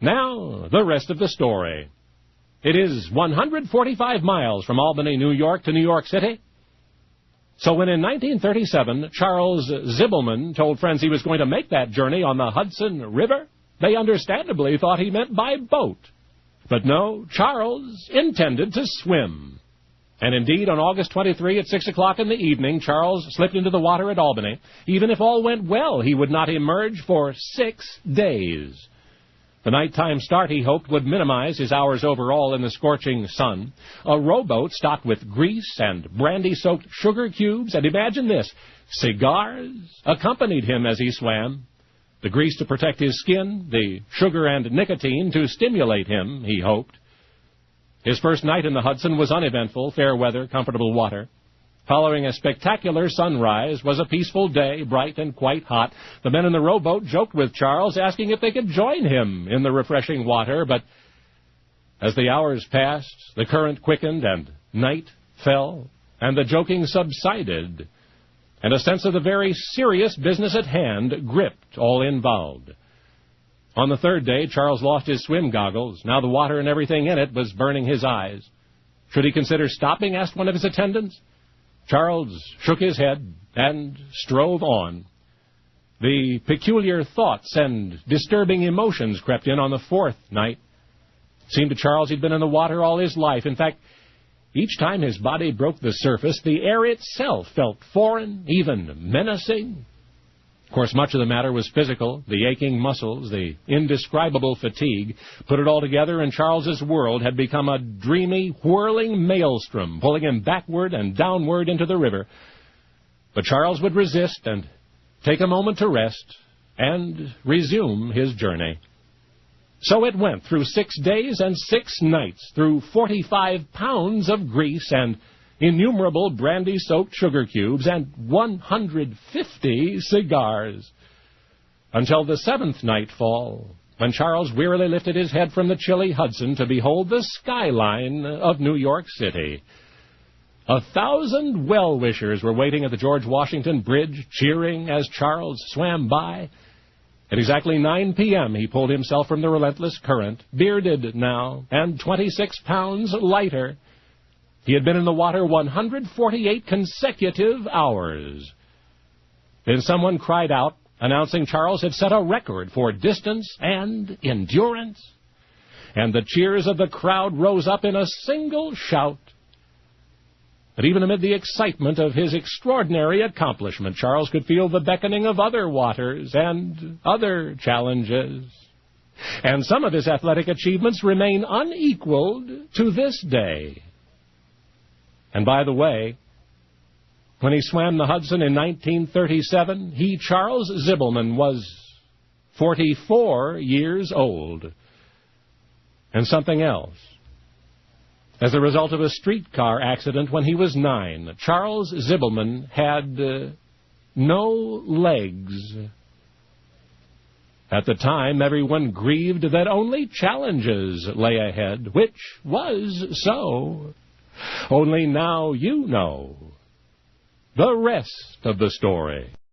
Now, the rest of the story. It is 145 miles from Albany, New York to New York City. So when in 1937 Charles Zibleman told friends he was going to make that journey on the Hudson River, they understandably thought he meant by boat. But no, Charles intended to swim. And indeed, on August 23 at 6 o'clock in the evening, Charles slipped into the water at Albany. Even if all went well, he would not emerge for 6 days. The nighttime start, he hoped, would minimize his hours overall in the scorching sun. A rowboat stocked with grease and brandy-soaked sugar cubes, and imagine this, cigars, accompanied him as he swam. The grease to protect his skin, the sugar and nicotine to stimulate him, he hoped. His first night in the Hudson was uneventful, fair weather, comfortable water. Following a spectacular sunrise was a peaceful day, bright and quite hot. The men in the rowboat joked with Charles, asking if they could join him in the refreshing water, but as the hours passed, the current quickened and night fell, and the joking subsided, and a sense of the very serious business at hand gripped all involved. On the third day, Charles lost his swim goggles. Now the water and everything in it was burning his eyes. Should he consider stopping, asked one of his attendants. Charles shook his head and strove on. The peculiar thoughts and disturbing emotions crept in on the fourth night. It seemed to Charles he'd been in the water all his life. In fact, each time his body broke the surface, the air itself felt foreign, even menacing. Of course, much of the matter was physical, the aching muscles, the indescribable fatigue. Put it all together, and Charles's world had become a dreamy, whirling maelstrom, pulling him backward and downward into the river. But Charles would resist and take a moment to rest and resume his journey. So it went through 6 days and 6 nights, through 45 pounds of grease and innumerable brandy-soaked sugar cubes, and 150 cigars, until the 7th nightfall, when Charles wearily lifted his head from the chilly Hudson to behold the skyline of New York City. 1,000 well-wishers were waiting at the George Washington Bridge, cheering as Charles swam by. At exactly 9 p.m., he pulled himself from the relentless current, bearded now, and 26 pounds lighter. He had been in the water 148 consecutive hours. Then someone cried out, announcing Charles had set a record for distance and endurance. And the cheers of the crowd rose up in a single shout. But even amid the excitement of his extraordinary accomplishment, Charles could feel the beckoning of other waters and other challenges. And some of his athletic achievements remain unequaled to this day. And by the way, when he swam the Hudson in 1937, he, Charles Zibleman, was 44 years old. And something else. As a result of a streetcar accident when he was 9, Charles Zibleman had no legs. At the time, everyone grieved that only challenges lay ahead, which was so. Only now you know the rest of the story.